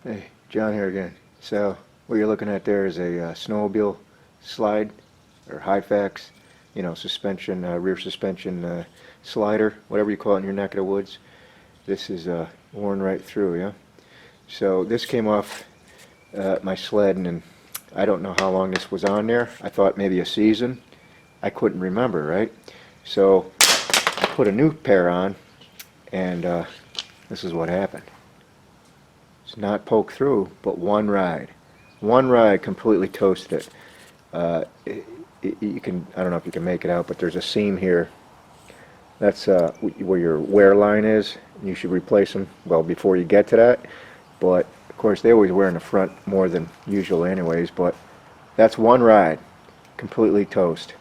Hey, John here again. So what you're looking at there is a snowmobile slide or hyfax, suspension, rear suspension slider, whatever you call it in your neck of the woods. This is worn right through, yeah. So this came off my sled, and I don't know how long this was on there. I thought maybe a season. I couldn't remember, right? So I put a new pair on, and this is what happened. It's not poked through, but one ride completely toasted it. You can, I don't know if you can make it out, but there's a seam here. That's where your wear line is. You should replace them, well, before you get to that. But of course they always wear in the front more than usual anyways, but that's one ride completely toast.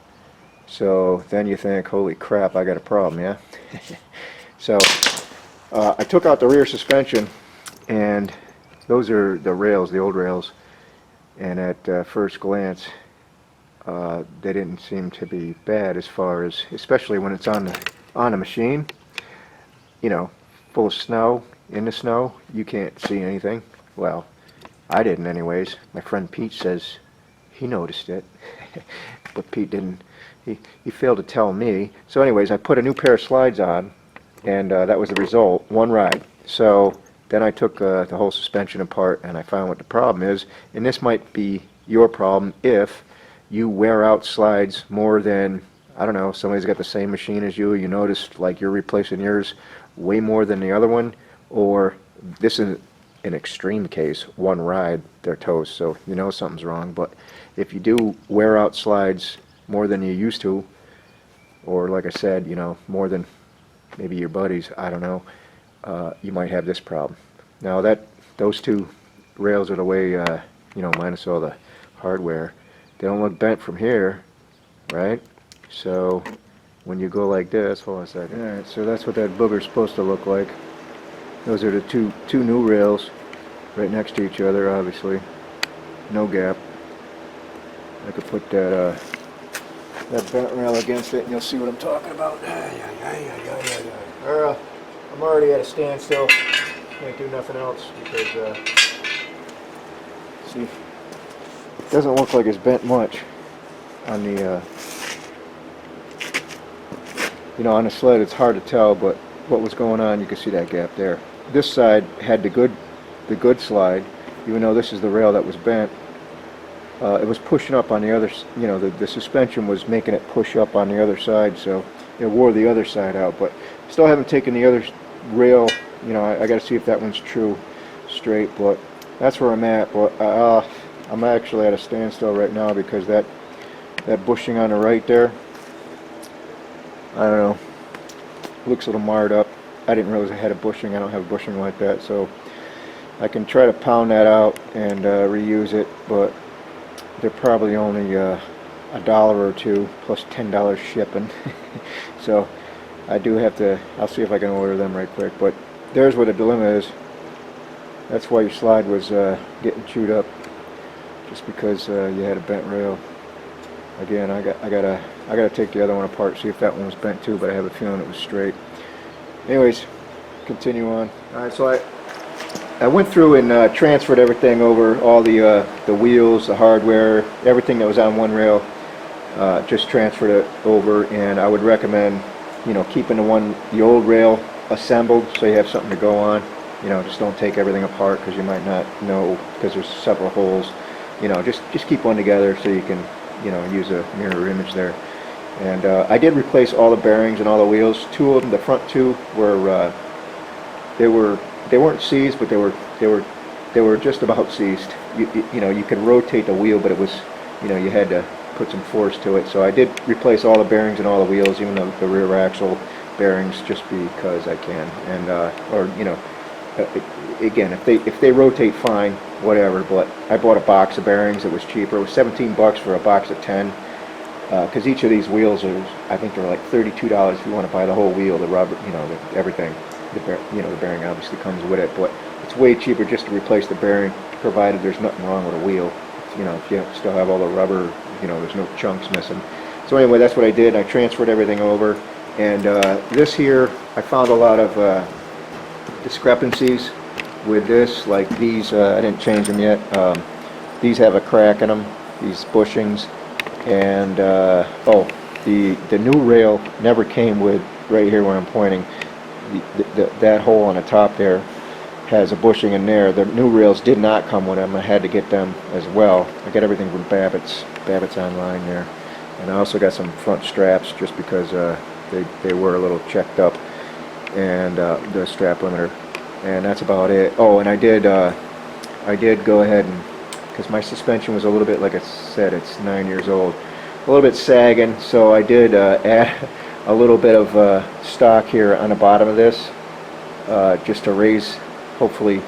So then you think, holy crap, I got a problem, yeah? So I took out the rear suspension, and those are the rails, the old rails, and at first glance they didn't seem to be bad, as far as, especially when it's on the machine, full of snow, in the snow, you can't see anything. Well, I didn't anyways. My friend Pete says he noticed it, but Pete didn't. He failed to tell me. So anyways, I put a new pair of slides on, and that was the result, one ride. So then I took the whole suspension apart, and I found what the problem is, and this might be your problem if you wear out slides more than, I don't know, somebody's got the same machine as you notice like you're replacing yours way more than the other one, or this is an extreme case, one ride, they're toast, so something's wrong. But if you do wear out slides more than you used to, or like I said, more than maybe your buddies, I don't know, you might have this problem. Now those two rails are the way, minus all the hardware, they don't look bent from here, right? So when you go like this, hold on a second. Alright, so that's what that booger's supposed to look like. Those are the two new rails right next to each other, obviously. No gap. I could put that bent rail against it and you'll see what I'm talking about. I'm already at a standstill. Can't do nothing else because, see, it doesn't look like it's bent much on the, on the sled. It's hard to tell, but what was going on, you can see that gap there. This side had the good slide, even though this is the rail that was bent. It was pushing up on the other, the suspension was making it push up on the other side, so it wore the other side out. But still haven't taken the other rail, I got to see if that one's true straight, but that's where I'm at. But I'm actually at a standstill right now because that bushing on the right there, I don't know, looks a little marred up. I didn't realize I had a bushing. I don't have a bushing like that, so I can try to pound that out and reuse it, but they're probably only $1 or $2 plus $10 shipping. So I do have to, I'll see if I can order them right quick. But there's where the dilemma is. That's why your slide was getting chewed up, just because you had a bent rail. Again, I gotta take the other one apart, see if that one was bent too, but I have a feeling it was straight. Anyways, continue on. Alright, so I went through and transferred everything over, all the wheels, the hardware, everything that was on one rail, just transferred it over, and I would recommend, keeping the old rail assembled so you have something to go on. Just don't take everything apart because you might not know, because there's several holes. Just keep one together so you can, use a mirror image there. And I did replace all the bearings and all the wheels. Two of them, the front two, were they weren't seized, but they were just about seized. You could rotate the wheel, but it was, you had to put some force to it. So I did replace all the bearings and all the wheels, even the rear axle bearings, just because I can. And again, if they rotate, fine, whatever. But I bought a box of bearings. It was cheaper. It was $17 for a box of 10. Because each of these wheels are, I think they're like $32 if you want to buy the whole wheel, the rubber, everything. The bearing obviously comes with it, but it's way cheaper just to replace the bearing, provided there's nothing wrong with a wheel. If you still have all the rubber, there's no chunks missing. So anyway, that's what I did. I transferred everything over, and this here, I found a lot of discrepancies with this, like these, I didn't change them yet. These have a crack in them, these bushings, and oh, the new rail never came with, right here where I'm pointing, that hole on the top there has a bushing in there. The new rails did not come with them. I had to get them as well. I got everything from Babbitt's online there, and I also got some front straps just because they were a little checked up, and the strap limiter, and that's about it. Oh, and I did go ahead and, because my suspension was a little bit, like I said, it's 9 years old, a little bit sagging, so I did add a little bit of stock here on the bottom of this, just to raise, hopefully,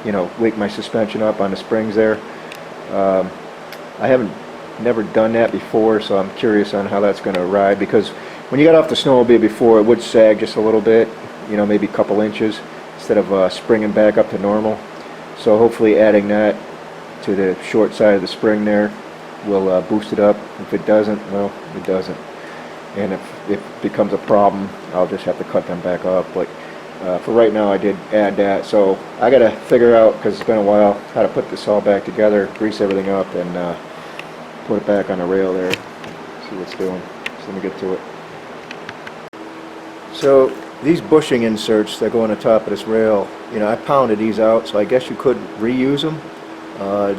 you know, wake my suspension up on the springs there. I haven't never done that before, so I'm curious on how that's going to ride, because when you got off the snowmobile before, it would sag just a little bit, you know, maybe a couple inches, instead of springing back up to normal. So hopefully adding that to the short side of the spring there will boost it up. If it doesn't, well, it doesn't. And if it becomes a problem, I'll just have to cut them back off. But for right now, I did add that. So I got to figure out, because it's been a while, how to put this all back together, grease everything up, and put it back on the rail there. See what's doing. So let me get to it. So these bushing inserts that go on the top of this rail, you know, I pounded these out, so I guess you could reuse them.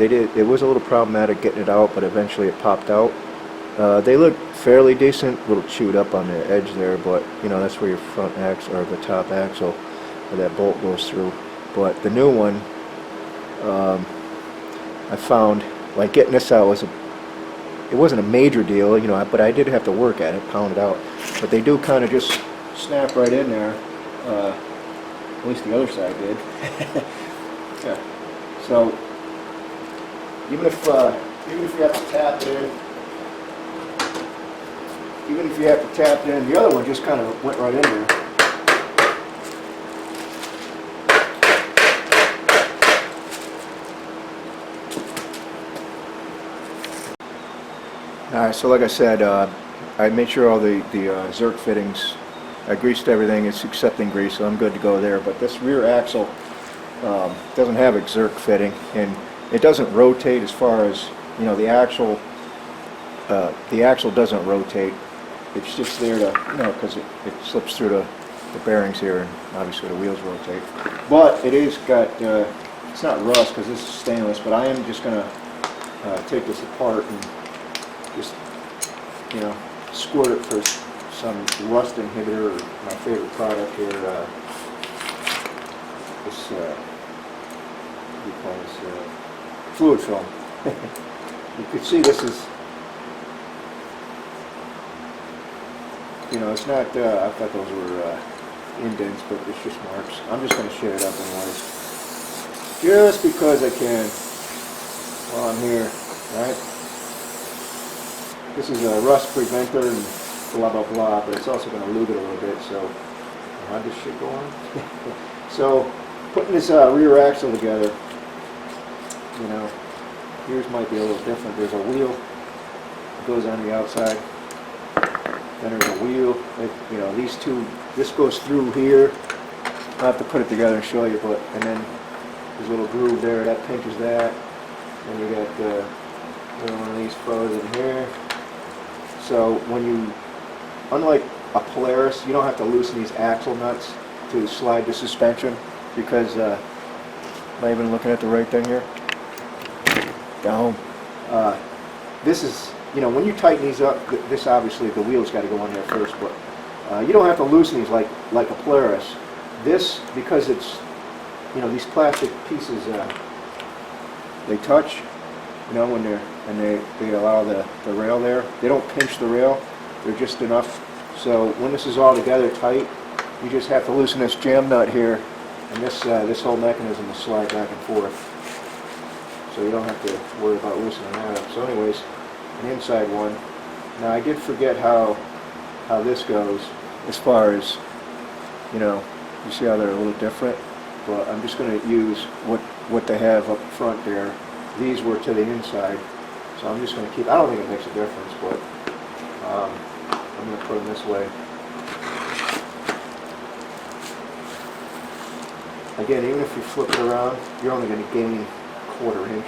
It was a little problematic getting it out, but eventually it popped out. They look fairly decent, a little chewed up on the edge there, but you know, that's where your front axle, or the top axle, where that bolt goes through. But the new one, I found, like, getting this out it wasn't a major deal, you know, but I did have to work at it, pound it out. But they do kind of just snap right in there. At least the other side did. Yeah. So even if you have to tap it in, the other one just kind of went right in there. Alright, so like I said, I made sure all the Zerk fittings, I greased everything, it's accepting grease, so I'm good to go there. But this rear axle doesn't have a Zerk fitting, and it doesn't rotate as far as, you know, the axle doesn't rotate. It's just there to, you know, because it slips through the bearings here, and obviously the wheels rotate. But it is got, it's not rust because this is stainless, but I am just going to take this apart and just, you know, squirt it for some rust inhibitor, or my favorite product here, this, what do you call this, fluid film. You can see this is, you know, it's not, I thought those were indents, but it's just marks. I'm just going to shit it up anyways, just because I can while I'm here, right? This is a rust preventer and blah blah blah, but it's also going to lube it a little bit. So how'd this shit go on? So putting this rear axle together, you know, yours might be a little different. There's a wheel that goes on the outside. Then there's a wheel, you know, these two, this goes through here. I'll have to put it together and show you, but, and then there's a little groove there, that pinches that. And you got another one of these froze in here. So when you, unlike a Polaris, you don't have to loosen these axle nuts to slide the suspension, because, am I even looking at the right thing here? Down. This is, you know, when you tighten these up, this obviously the wheel's got to go on there first, but you don't have to loosen these like a Polaris. This, because it's, you know, these plastic pieces, they touch, you know, when they allow the rail there. They don't pinch the rail; they're just enough. So when this is all together tight, you just have to loosen this jam nut here, and this whole mechanism will slide back and forth. So you don't have to worry about loosening that up. So anyways, an inside one. Now I did forget how this goes as far as, you know, you see how they're a little different, but I'm just going to use what they have up front there. These were to the inside, so I'm just going to keep, I don't think it makes a difference, but I'm going to put them this way. again, even if you flip it around, you're only going to gain a 1/4 inch.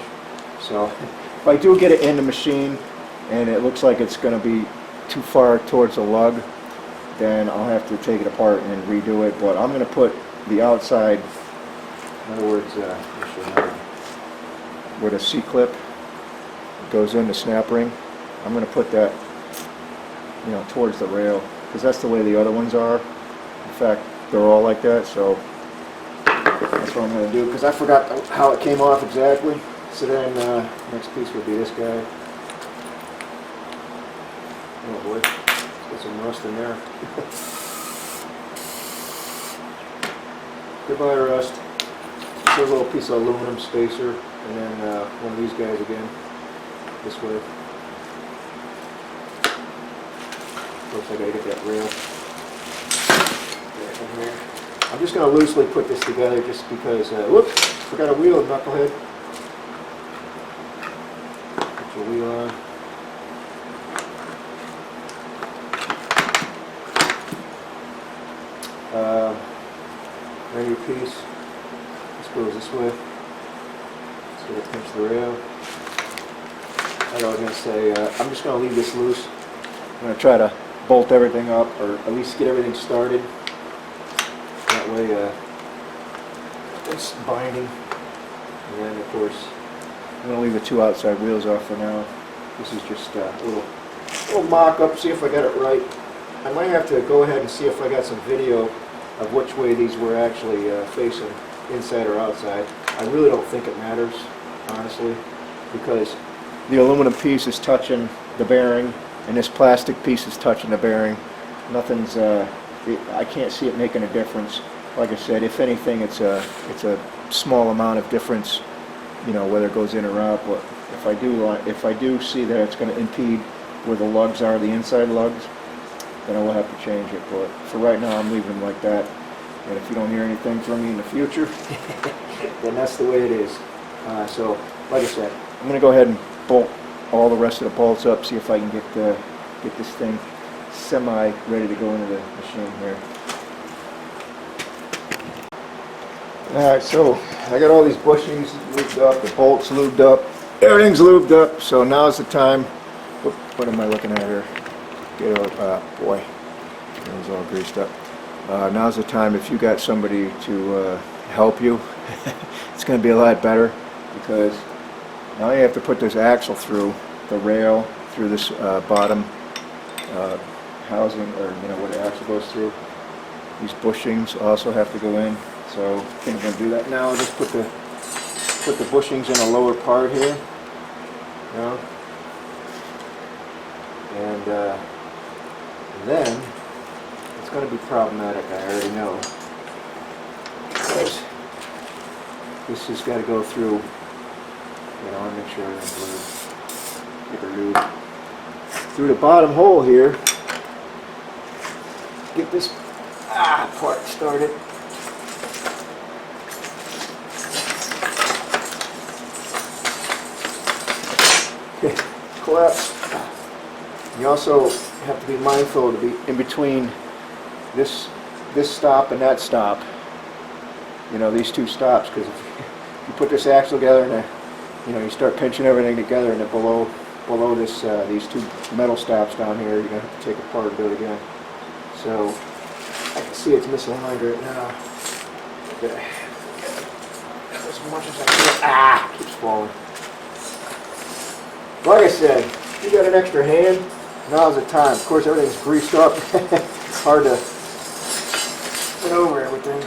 So if I do get it in the machine and it looks like it's going to be too far towards the lug, then I'll have to take it apart and redo it. But I'm going to put the outside, in other words, where the C-clip goes in the snap ring, I'm going to put that, you know, towards the rail, because that's the way the other ones are. In fact, they're all like that, so that's what I'm going to do, because I forgot how it came off exactly. So then, next piece would be this guy. Oh boy, got some rust in there. Goodbye rust. Just a little piece of aluminum spacer, and then one of these guys again, this way. Looks like I gotta get that rail back in here. I'm just going to loosely put this together just because, whoops, forgot a wheel, knucklehead. Put your wheel on. Ready piece. This goes this way. Just going to pinch the rail. I was going to say, I'm just going to leave this loose. I'm going to try to bolt everything up, or at least get everything started. That way it's binding. And then of course I'm going to leave the 2 outside wheels off for now. This is just a little mock-up, see if I got it right. I might have to go ahead and see if I got some video of which way these were actually facing, inside or outside. I really don't think it matters, honestly, because the aluminum piece is touching the bearing and this plastic piece is touching the bearing. Nothing's, I can't see it making a difference. Like I said, if anything, it's a small amount of difference, you know, whether it goes in or out. But if I do see that it's going to impede where the lugs are, the inside lugs, then I will have to change it. But for right now, I'm leaving them like that. And if you don't hear anything from me in the future, then that's the way it is. So, like I said, I'm going to go ahead and bolt all the rest of the bolts up, see if I can get this thing semi ready to go into the machine here. Alright, so I got all these bushings lubed up, the bolts lubed up, everything's lubed up, so now's the time. What am I looking at here? Boy, it was all greased up. Now's the time, if you got somebody to help you, it's going to be a lot better, because now you have to put this axle through the rail, through this bottom housing, or you know, where the axle goes through. These bushings also have to go in. So I think I'm going to do that now. I'll just put the bushings in the lower part here. You know? And then it's going to be problematic, I already know. Because this has got to go through, you know, I want to make sure everything's lubed. Get the lube through the bottom hole here. Get this part started. Collapse. You also have to be mindful to be in between this stop and that stop. You know, these 2 stops, because if you put this axle together and you know, you start pinching everything together, and then below this these 2 metal stops down here, you're gonna have to take it apart and do it again. So I can see it's misaligned right now. Okay. As much as I can. Keeps falling. Like I said, if you got an extra hand, now's the time. Of course, everything's greased up. It's hard to get over everything.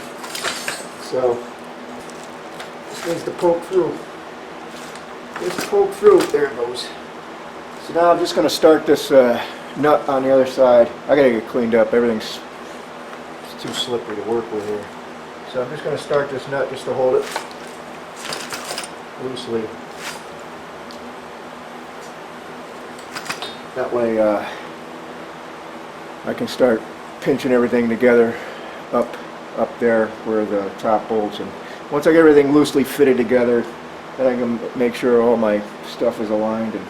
So, this needs to poke through. Just poke through. There it goes. So now I'm just going to start this nut on the other side. I got to get cleaned up. Everything's too slippery to work with here. So I'm just going to start this nut just to hold it loosely. That way I can start pinching everything together up there where the top bolts, and once I get everything loosely fitted together, then I can make sure all my stuff is aligned and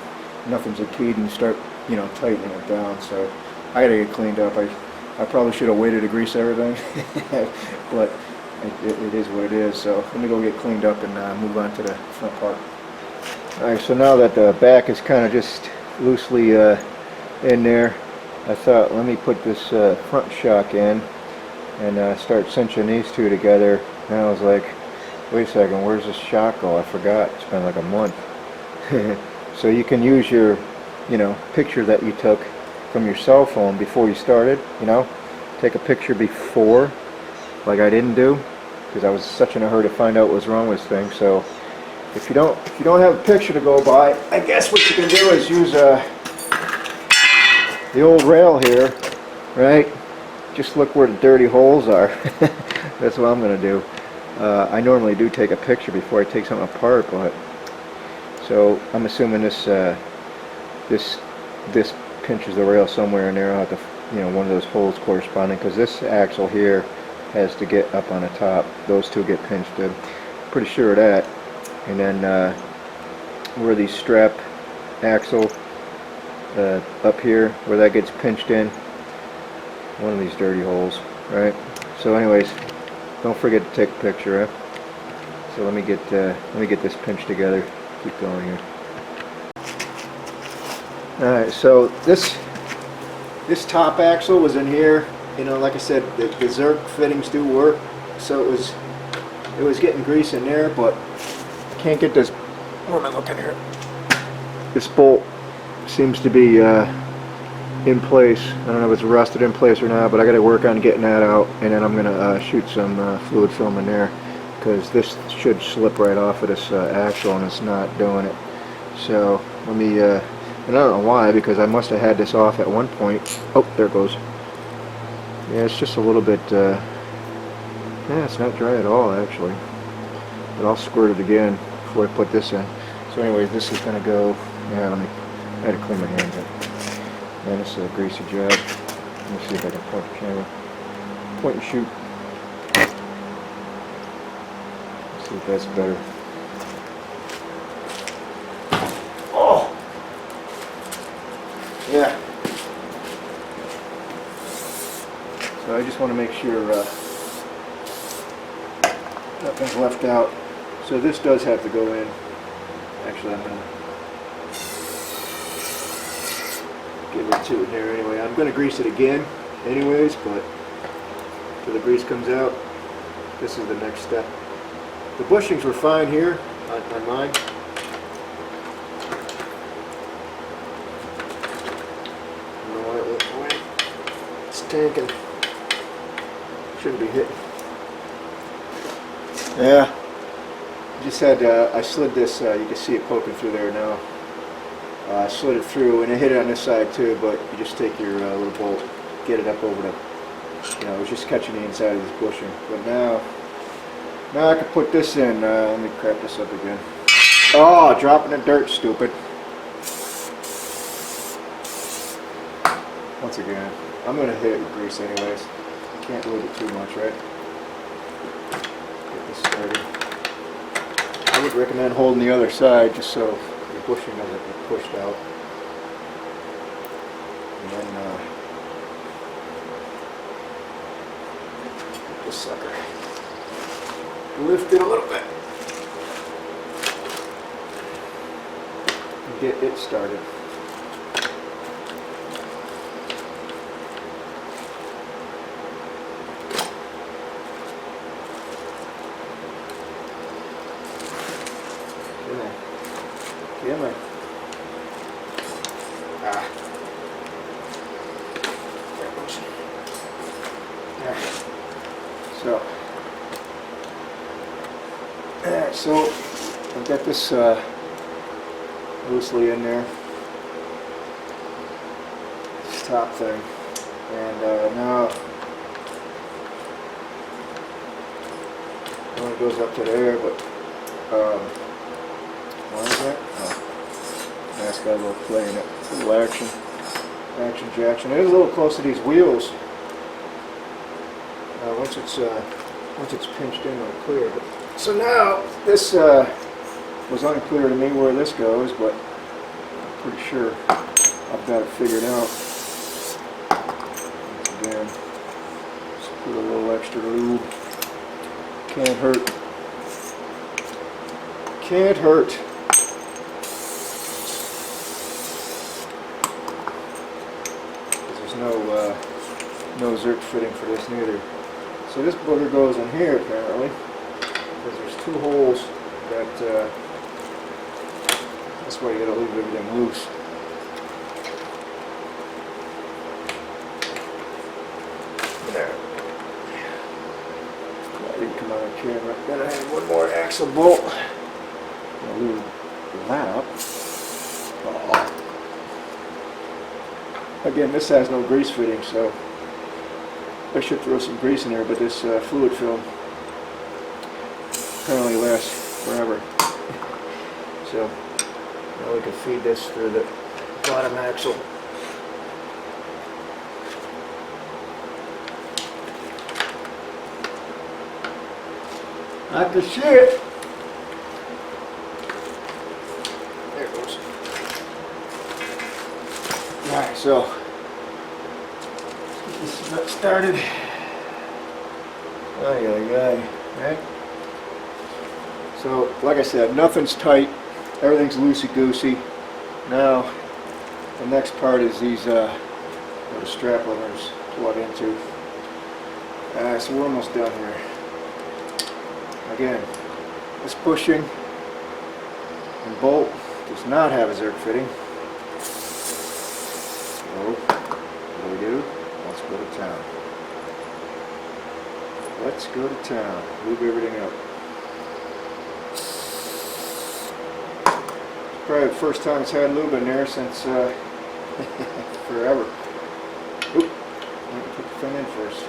nothing's impeding and start, you know, tightening it down. So I gotta get cleaned up. I probably should have waited to grease everything, but it is what it is. So let me go get cleaned up and move on to the front part. Alright, so now that the back is kind of just loosely in there, I thought let me put this front shock in and start cinching these two together. And I was like, wait a second, where's this shock go? I forgot. It's been like a month. So you can use your, picture that you took from your cell phone before you started, take a picture before, like I didn't do, because I was such in a hurry to find out what was wrong with this thing. So if you don't have a picture to go by, I guess what you can do is use the old rail here, right? Just look where the dirty holes are. That's what I'm gonna do. I normally do take a picture before I take something apart, but so I'm assuming this pinches the rail somewhere in there. I'll have to, one of those holes corresponding, because this axle here has to get up on the top. Those two get pinched. I'm pretty sure of that. And then where the strap axle up here, where that gets pinched in, one of these dirty holes, right? So anyways, don't forget to take a picture, eh? So let me get this pinched together. Keep going here. Alright, so this top axle was in here. Like I said, the Zerk fittings do work, so it was getting grease in there, but I can't get this. Where am I looking here? This bolt seems to be in place. I don't know if it's rusted in place or not, but I got to work on getting that out, and then I'm gonna shoot some fluid film in there, because this should slip right off of this axle, and it's not doing it. So let me. And I don't know why, because I must have had this off at one point. Oh, there it goes. Yeah, it's just a little bit, yeah, it's not dry at all, actually. But I'll squirt it again before I put this in. So anyways, this is going to go, yeah, I had to clean my hands up. Man, this is a greasy job. Let me see if I can point the camera. Point and shoot. Let's see if that's better. Yeah. So I just want to make sure nothing's left out. So this does have to go in. Actually, I'm going to give it to it there anyway. I'm going to grease it again anyways, but until the grease comes out, this is the next step. The bushings were fine here on mine. Tanking. Shouldn't be hitting. Yeah. Just had I slid this. You can see it poking through there now. I slid it through, and it hit it on this side too. But you just take your little bolt, get it up over the. It was just catching the inside of this bushing. But now I can put this in. Let me crap this up again. Oh, dropping the dirt, stupid. Once again. I'm going to hit it with grease anyways. Can't move it too much, right? Get this started. I would recommend holding the other side just so the bushing doesn't get pushed out. And then get this sucker. Lift it a little bit. And get it started. Come on. Ah. So I've got this loosely in there, this top thing, and now it only goes up to there, but why is that? Oh, that's got a little play in it, a little action jackson. It is a little close to these wheels. Once it's pinched in, it'll clear. But so now this was unclear to me where this goes, but I'm pretty sure I've got it figured out. Once again, just put a little extra lube. Can't hurt. Can't hurt. There's no zerk fitting for this neither. So this booger goes in here apparently, because there's two holes that, that's why you gotta leave everything loose. There. That didn't come out on camera. Then I have one more axle bolt. I'll lube that up. Oh. Again, this has no grease fitting, so I should throw some grease in there, but this fluid film apparently lasts forever. So now we can feed this through the bottom axle. Not the shit. There it goes. Alright, so let's get this started. Right? So, like I said, nothing's tight. Everything's loosey-goosey. Now, the next part is these where the strap limiters plug into. So we're almost done here. Again, this bushing and bolt does not have a zerk fitting. So, what do we do? Let's go to town. Let's go to town. Lube everything up. It's probably the first time it's had lube in there since forever. Oop, let me put the thing in first.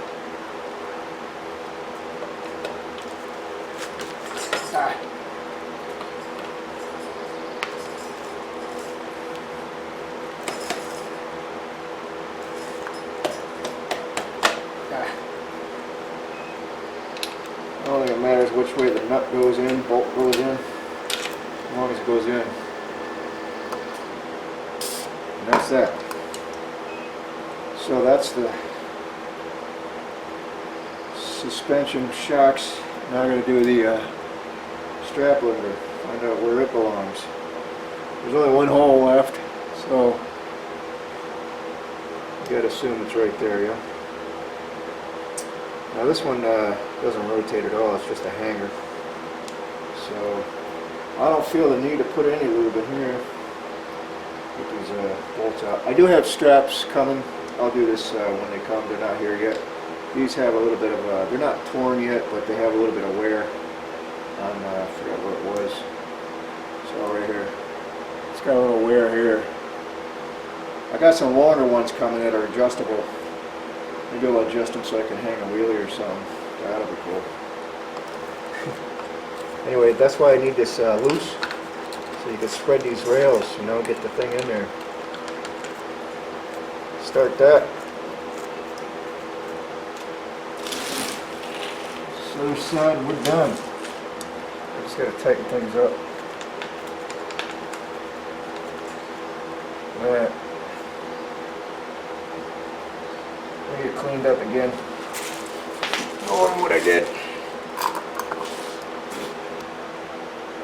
I don't think it matters which way the nut goes in, bolt goes in, as long as it goes in. And that's that. So that's the suspension shocks. Now I'm going to do the strap limiter, find out where it belongs. There's only one hole left, so you gotta assume it's right there, yeah? Now this one doesn't rotate at all, it's just a hanger. So I don't feel the need to put any lube in here. Get these bolts out. I do have straps coming. I'll do this when they come, they're not here yet. These have a little bit of, they're not torn yet, but they have a little bit of wear on, I forgot what it was. So right here, it's got a little wear here. I got some longer ones coming that are adjustable. Maybe I'll adjust them so I can hang a wheelie or something. That'll be cool. Anyway, that's why I need this loose, so you can spread these rails, you know, get the thing in there. Start that. So other side, we're done. I just got to tighten things up. Alright. Let me get cleaned up again. Knowing what I did.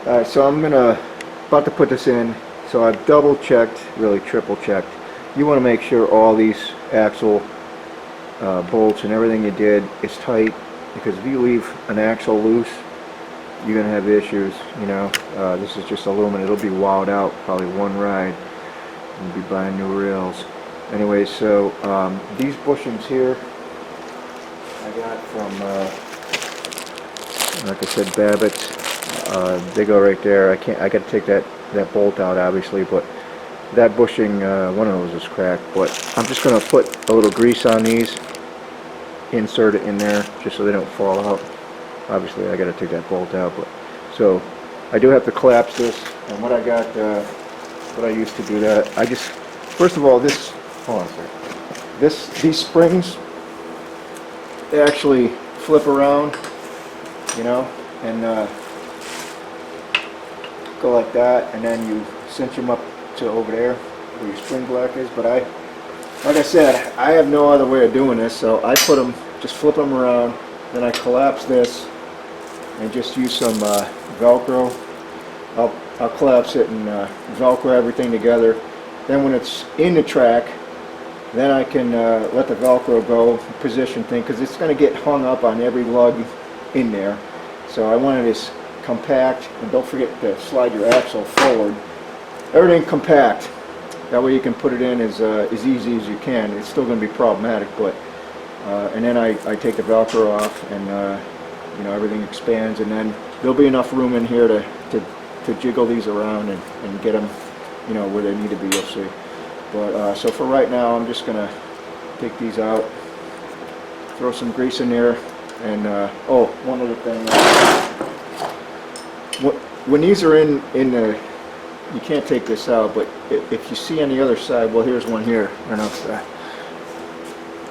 Alright, so I'm about to put this in. So I've double checked, really triple checked. You want to make sure all these axle bolts and everything you did is tight, because if you leave an axle loose, you're going to have issues, you know. This is just aluminum. It'll be wowed out probably one ride. You'll be buying new rails. Anyway, so these bushings here I got from, like I said, Babbitt's. They go right there. I got to take that bolt out, obviously, but that bushing, one of those is cracked. But I'm just going to put a little grease on these, insert it in there, just so they don't fall out. Obviously, I got to take that bolt out, but so I do have to collapse this. And what I got, what I used to do that, I just, first of all, this, hold on a second. These springs, they actually flip around, you know, and go like that, and then you cinch them up to over there where your spring block is. But like I said, I have no other way of doing this, so I put them, just flip them around, then I collapse this, and just use some Velcro. I'll collapse it and Velcro everything together. Then when it's in the track, then I can let the Velcro go, position thing, because it's going to get hung up on every lug in there. So I want it as compact, and don't forget to slide your axle forward. Everything compact. That way you can put it in as easy as you can. It's still going to be problematic, but and then I take the Velcro off, and you know, everything expands, and then there'll be enough room in here to jiggle these around and get them, you know, where they need to be. You'll see. But so for right now, I'm just gonna take these out, throw some grease in there, and oh, one other thing. When these are in the, you can't take this out, but if you see on the other side, well, here's one here. I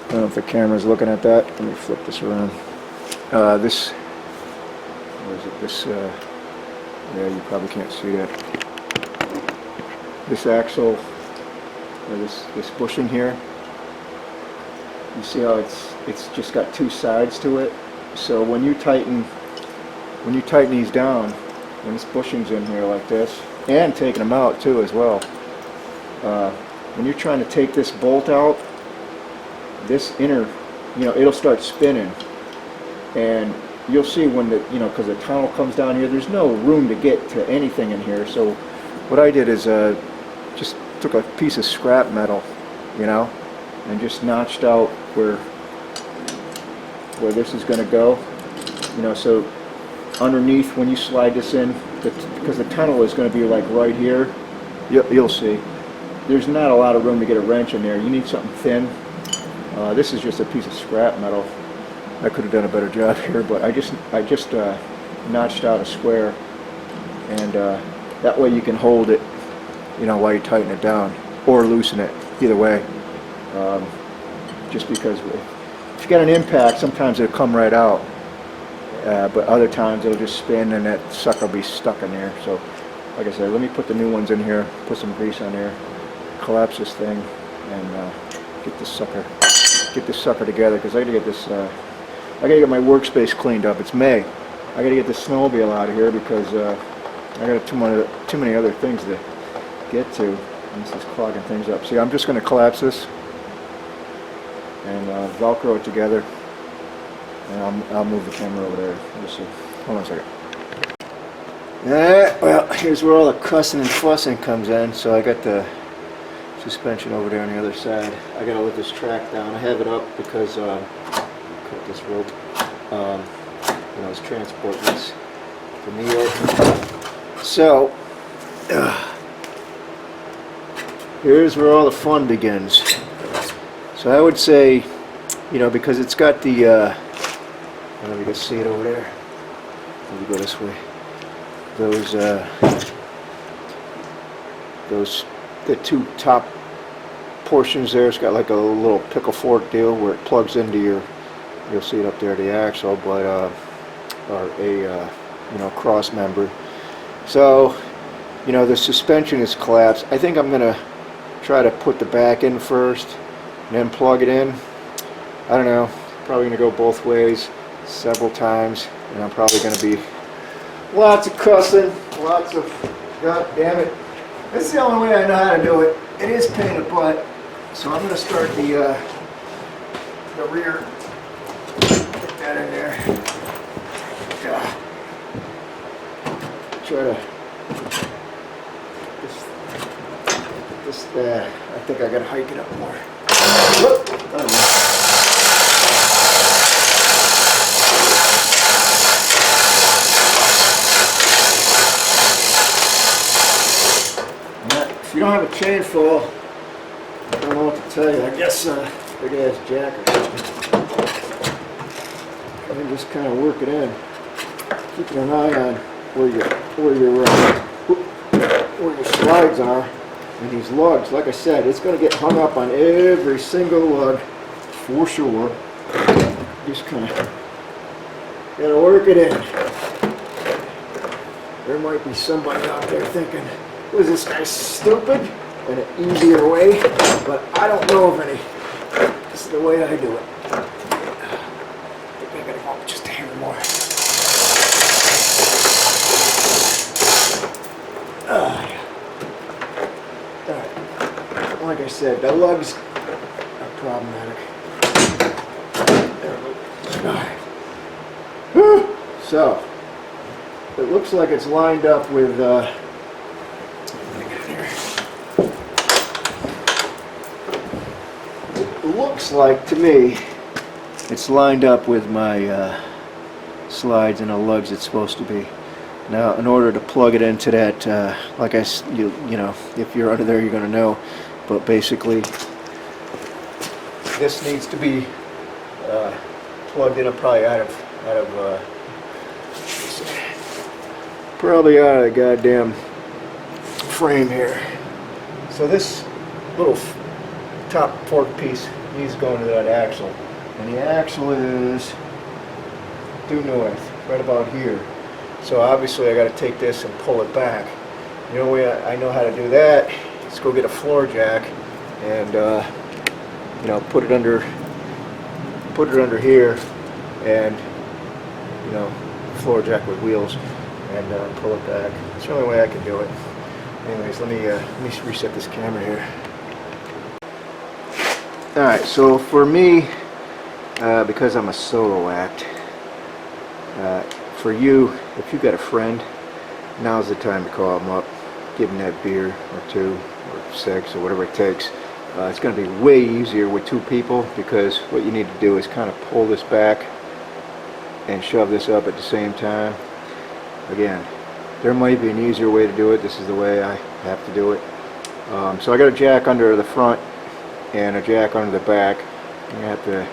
don't know if the camera's looking at that. Let me flip this around. This, what is it? This, yeah, you probably can't see that. This axle, or this bushing here. You see how it's just got two sides to it. So when you tighten these down, when this bushing's in here like this, and taking them out too as well, when you're trying to take this bolt out, this inner, you know, it'll start spinning, and you'll see when the, you know, because the tunnel comes down here, there's no room to get to anything in here. So what I did is just took a piece of scrap metal, you know, and just notched out where this is going to go, you know, so underneath when you slide this in, because the tunnel is going to be like right here, you'll see there's not a lot of room to get a wrench in there. You need something thin. This is just a piece of scrap metal. I could have done a better job here, but I just notched out a square, and that way you can hold it, you know, while you tighten it down, or loosen it, either way. Just because if you got an impact, sometimes it'll come right out, but other times it'll just spin and that sucker will be stuck in there. So like I said, let me put the new ones in here, put some grease on there, collapse this thing, and get this sucker together, because I gotta get this I gotta get my workspace cleaned up. It's May. I gotta get the snowmobile out of here because I got too many other things to get to, and this is clogging things up. See, I'm just gonna collapse this and Velcro it together, and I'll move the camera over there. We'll see. Hold on a second. Well, here's where all the cussing and fussing comes in. So I got the suspension over there on the other side. I gotta let this track down. I have it up because cut this rope. You know, I was transporting this from New York. So here's where all the fun begins. So I would say, you know, because it's got the I don't know if you can see it over there. Let me go this way. The two top portions there, it's got like a little pickle fork deal where it plugs into your, you'll see it up there, the axle, but or a you know, cross member. So, you know, the suspension is collapsed. I think I'm gonna try to put the back in first and then plug it in. I don't know, probably gonna go both ways several times, and I'm probably gonna be lots of cussing, lots of, god damn it. This is the only way I know how to do it. It is a pain in the butt. So I'm going to start the rear. Put that in there. Try to I think I got to hike it up more. Whoop. I don't know. If you don't have a chainsaw, I don't know what to tell you. I guess big ass jacker. I can just kind of work it in, keeping an eye on where your slides are and these lugs. Like I said, it's going to get hung up on every single lug for sure. Just kind of gotta work it in. There might be somebody out there thinking, was this guy stupid? And an easier way, but I don't know of any. This is the way I do it. I think I gotta go just a hair more. said, the lugs are problematic. There we go. Alright. So, it looks like it's lined up with, it looks like, to me, it's lined up with my slides and the lugs it's supposed to be. Now, in order to plug it into that, like you know, if you're under there, you're going to know. But basically, this needs to be plugged in. Probably out of the goddamn frame here. So this little top fork piece needs to go into that axle, and the axle is due north, right about here. So obviously I got to take this and pull it back. The only way I know how to do that is go get a floor jack and you know, put it under here, and you know, floor jack with wheels, and pull it back. It's the only way I can do it. Anyways, let me reset this camera here. All right, so for me, because I'm a solo act. For you, if you've got a friend, now's the time to call them up, give them that beer or two or 6 or whatever it takes. It's going to be way easier with 2 people, because what you need to do is kind of pull this back and shove this up at the same time. Again, there might be an easier way to do it. This is the way I have to do it. So I got a jack under the front and a jack under the back. I have to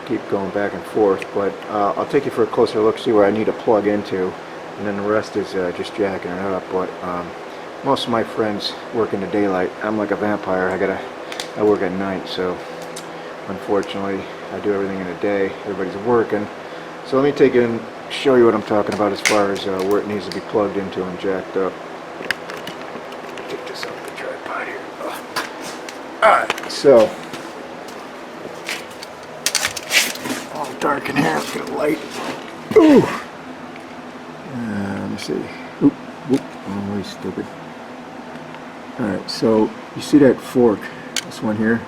keep going back and forth, but I'll take you for a closer look, see where I need to plug into, and then the rest is just jacking it up. But most of my friends work in the daylight. I'm like a vampire. I work at night, so unfortunately I do everything in the day. Everybody's working. So let me take you and show you what I'm talking about as far as where it needs to be plugged into and jacked up. Take this off the tripod here. Alright, so all dark in here, let's get a light. Ooh! Let me see. Oop, whoop, I'm really stupid. Alright, so you see that fork, this one here,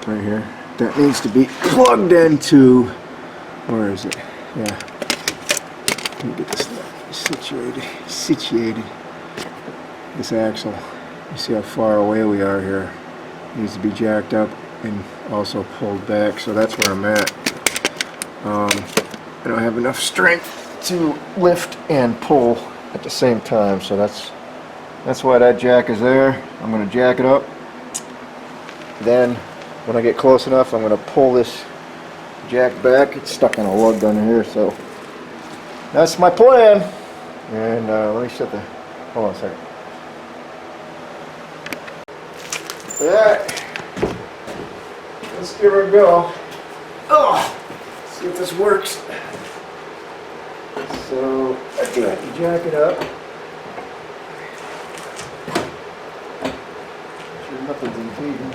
right here, that needs to be plugged into, where is it? Yeah. Let me get this situated. This axle, you see how far away we are here. It needs to be jacked up and also pulled back, so that's where I'm at. I don't have enough strength to lift and pull at the same time, so that's why that jack is there. I'm going to jack it up. Then when I get close enough, I'm going to pull this jack back. It's stuck on a lug down here, so that's my plan. And let me shut the, hold on a second. Alright, let's give her a go. Oh, see if this works. So I do have to jack it up. Sure nothing's impeding.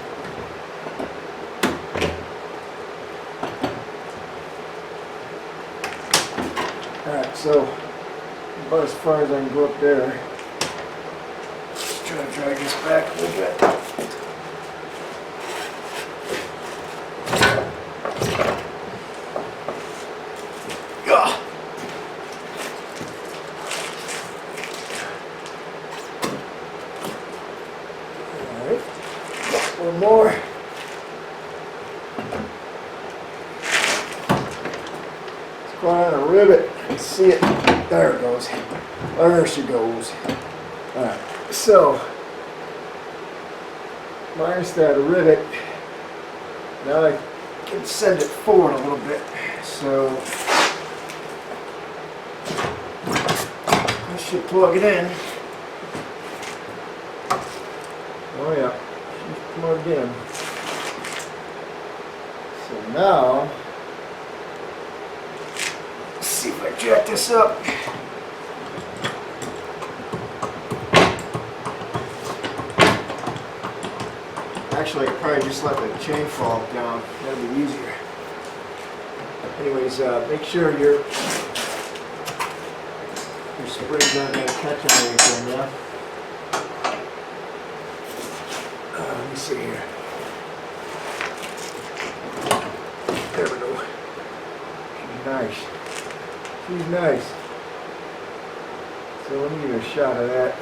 Alright, so about as far as I can go up there. Just try to drag this back a little bit. One more. Let's go on a rivet and see it. There it goes. There she goes. Alright, so minus that rivet, now I can send it forward a little bit. So I should plug it in. Oh yeah. Plugged in. So now, let's see if I jack this up. Actually, I could probably just let the chain fall down. That'd be easier. Anyways, make sure your springs aren't going to catch on anything, yeah? see here. There we go. She's nice. She's nice. So let me get a shot of that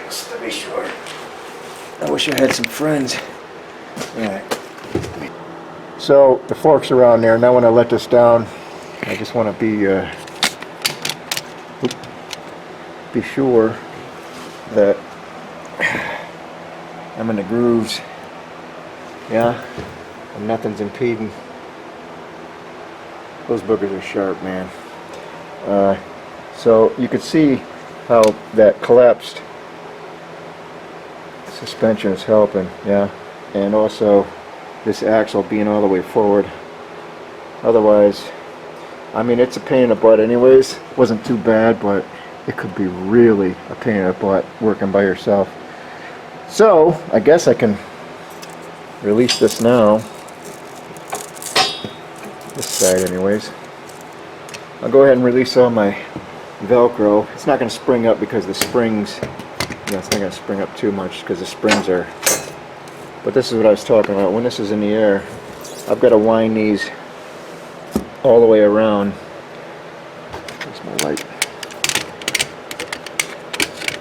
just to be sure. I wish I had some friends. Alright. So the fork's around there. Now when I let this down, I just want to be sure that I'm in the grooves. Yeah, and nothing's impeding. Those boogers are sharp, man. So you can see how that collapsed suspension is helping, yeah, and also this axle being all the way forward. Otherwise, I mean, it's a pain in the butt anyways. It wasn't too bad, but it could be really a pain in the butt working by yourself. So I guess I can release this now. This side anyways. I'll go ahead and release all my Velcro. It's not going to spring up because the springs, it's not going to spring up too much because the springs are, but this is what I was talking about. When this is in the air, I've got to wind these all the way around. There's my light.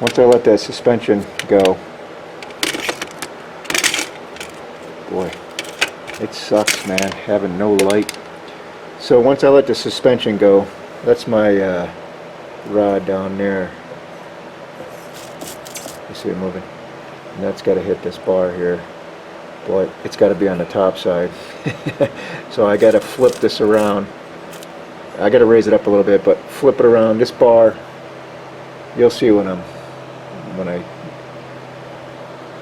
Once I let that suspension go, boy, it sucks, man, having no light. So once I let the suspension go, that's my rod down there. You see it moving? And that's got to hit this bar here, but it's got to be on the top side. So I got to flip this around. I got to raise it up a little bit, but flip it around. This bar, you'll see when I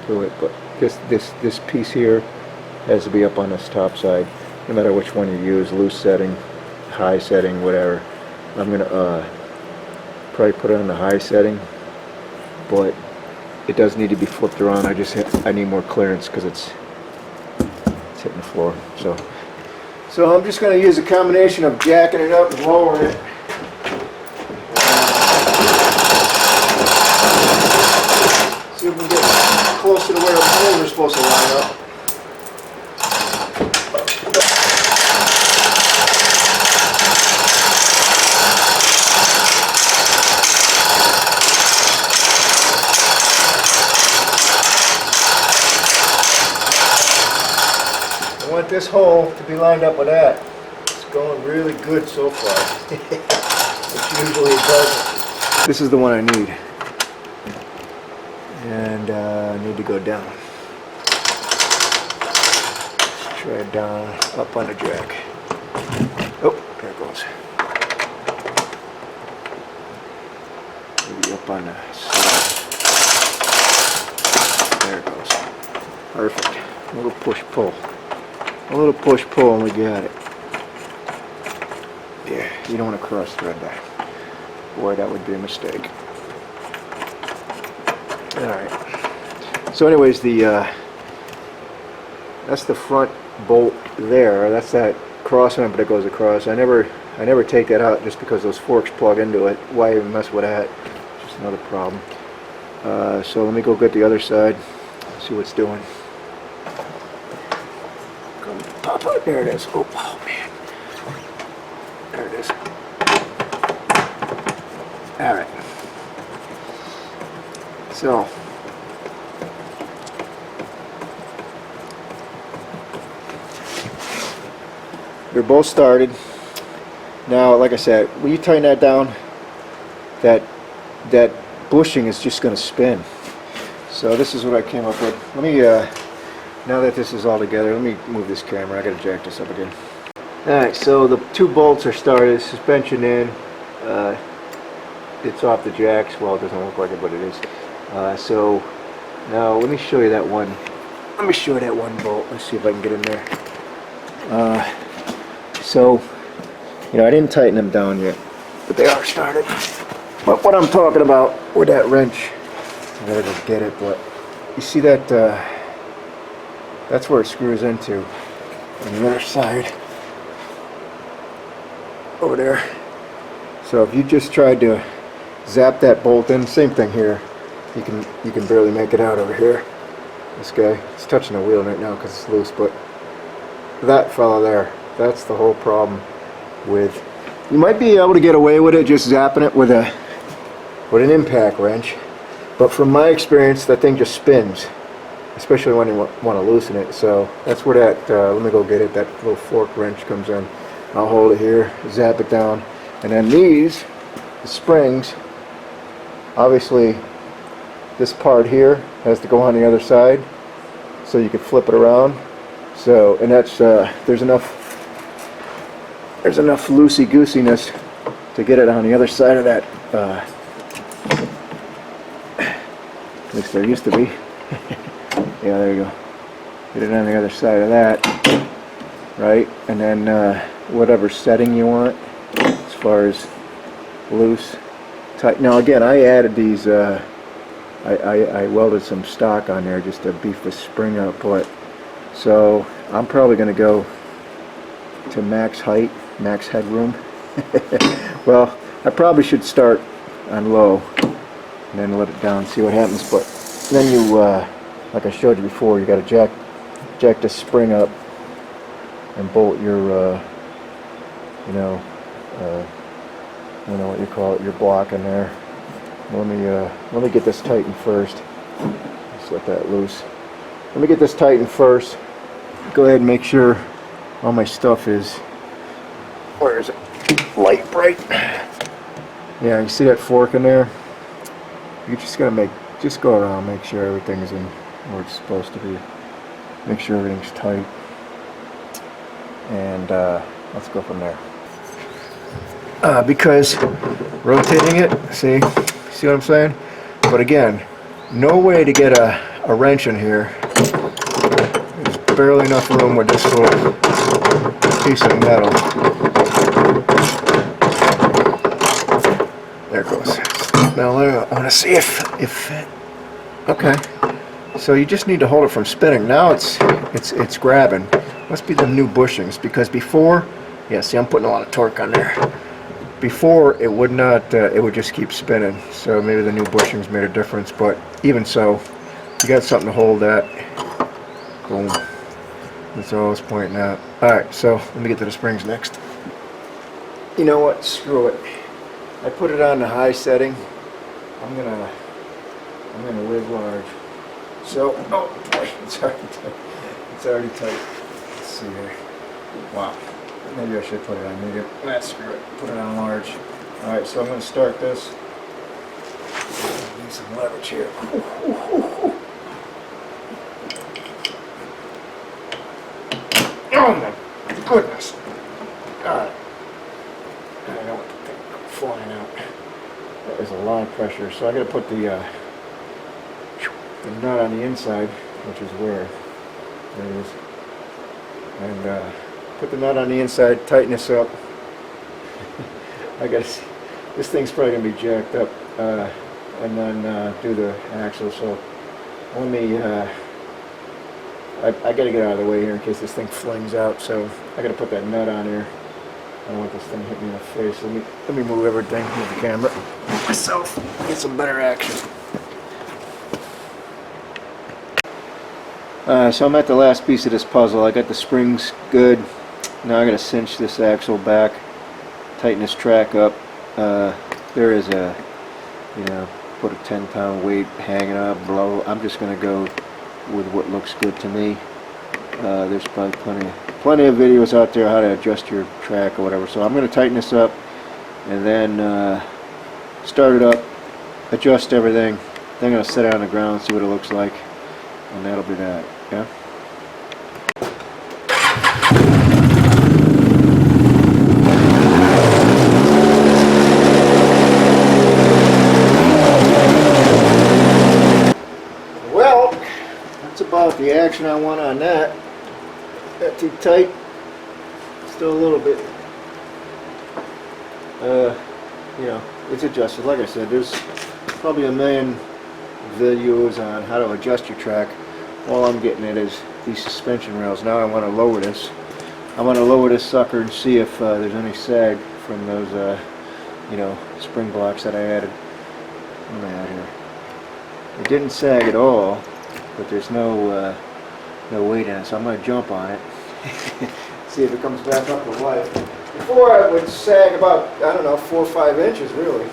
do it. But this piece here has to be up on this top side, no matter which one you use, loose setting, high setting, whatever. I'm gonna probably put it on the high setting, but it does need to be flipped around. I need more clearance because it's hitting the floor. So I'm just going to use a combination of jacking it up and lowering it. See if we can get closer to where the holes are supposed to line up. I want this hole to be lined up with that. It's going really good so far. Which usually it doesn't. This is the one I need. And I need to go down. Try it down, up on the jack. Oh, there it goes. Maybe up on the side. There it goes. Perfect. A little push-pull. A little push-pull and we got it. Yeah, you don't want to cross-thread that. Boy, that would be a mistake. Alright. So anyways, that's the front bolt there. That's that cross member that goes across. I never take that out just because those forks plug into it. Why even mess with that? Just another problem. So let me go get the other side, see what's doing. Pop out. There it is. Oh man. There it is. Alright. So they're both started. Now, like I said, when you tighten that down, that bushing is just going to spin. So this is what I came up with. Let me now that this is all together, let me move this camera. I gotta jack this up again. Alright, so the two bolts are started, suspension in, it's off the jacks. Well, it doesn't look like it, but it is. So now let me show you that one. Let me show you that one bolt. Let's see if I can get in there. So, I didn't tighten them down yet, but they are started. But what I'm talking about with that wrench, I gotta just get it, but you see that, that's where it screws into on the other side over there. So if you just tried to zap that bolt in, same thing here, you can barely make it out over here. This guy, it's touching the wheel right now because it's loose, but that fella there, that's the whole problem with. You might be able to get away with it just zapping it with an impact wrench, but from my experience, that thing just spins, especially when you want to loosen it. So that's where that, let me go get it, that little fork wrench comes in. I'll hold it here, zap it down, and then these, the springs, obviously this part here has to go on the other side, so you can flip it around. So, and that's, there's enough loosey-goosiness to get it on the other side of that, at least there used to be. Yeah, there you go. Get it on the other side of that, right? And then whatever setting you want as far as loose, tight. Now again, I added these, I welded some stock on there just to beef the spring up, but so I'm probably going to go to max height, max headroom. Well, I probably should start on low and then let it down, see what happens. But then you, like I showed you before, you got to jack the spring up and bolt your, you know what you call it, your block in there. Let me get this tightened first. Just let that loose. Let me get this tightened first. Go ahead and make sure all my stuff is, where is it? Light bright. Yeah, you see that fork in there? You just gotta just go around, make sure everything's in where it's supposed to be. Make sure everything's tight. And let's go from there. Because rotating it, see what I'm saying? But again, no way to get a wrench in here. There's barely enough room with this little piece of metal. There it goes. Now I want to see if okay. So you just need to hold it from spinning. Now it's grabbing. Must be the new bushings, because before, yeah, see, I'm putting a lot of torque on there. Before, it would not, it would just keep spinning. So maybe the new bushings made a difference, but even so, you got something to hold that. Boom. That's all I was pointing at. Alright, so let me get to the springs next. You know what? Screw it. I put it on the high setting. I'm gonna live large. So, oh boy, it's already tight. It's already tight. Let's see here. Wow. Maybe I should put it on medium. Screw it. Put it on large. Alright, so I'm going to start this. Need some leverage here. Oh my goodness. Alright. I don't want the thing flying out. That was a lot of pressure. So I got to put the nut on the inside, which is where. There it is. And put the nut on the inside, tighten this up. I guess this thing's probably going to be jacked up, and then do the axle. So let me, I got to get out of the way here in case this thing flings out. So I got to put that nut on here. I don't want this thing hitting me in the face. Let me move everything, move the camera, myself, get some better action. So I'm at the last piece of this puzzle. I got the springs good. Now I got to cinch this axle back, tighten this track up. There is a, put a 10-pound weight hanging up below. I'm just going to go with what looks good to me. There's probably plenty of videos out there how to adjust your track or whatever. So I'm going to tighten this up and then start it up, adjust everything. Then I'm going to set it on the ground, see what it looks like, and that'll be that. Yeah. Well, that's about the action I want on that. Got too tight. Still a little bit. It's adjusted. Like I said, there's probably a million videos on how to adjust your track. All I'm getting at is these suspension rails. Now I want to lower this. I want to lower this sucker and see if there's any sag from those, spring blocks that I added. What am I at here? It didn't sag at all, but there's no weight in it, so I'm going to jump on it. See if it comes back up to life. Before it would sag about, I don't know, 4 or 5 inches really.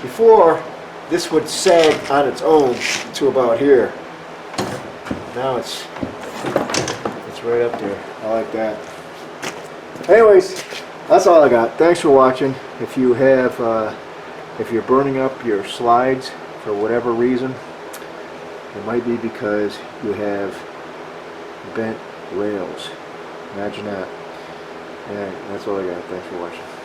Before, this would sag on its own to about here. Now it's right up there. I like that. Anyways, that's all I got. Thanks for watching. If you have, if you're burning up your slides for whatever reason, it might be because you have bent rails. Imagine that. Alright, that's all I got. Thanks for watching.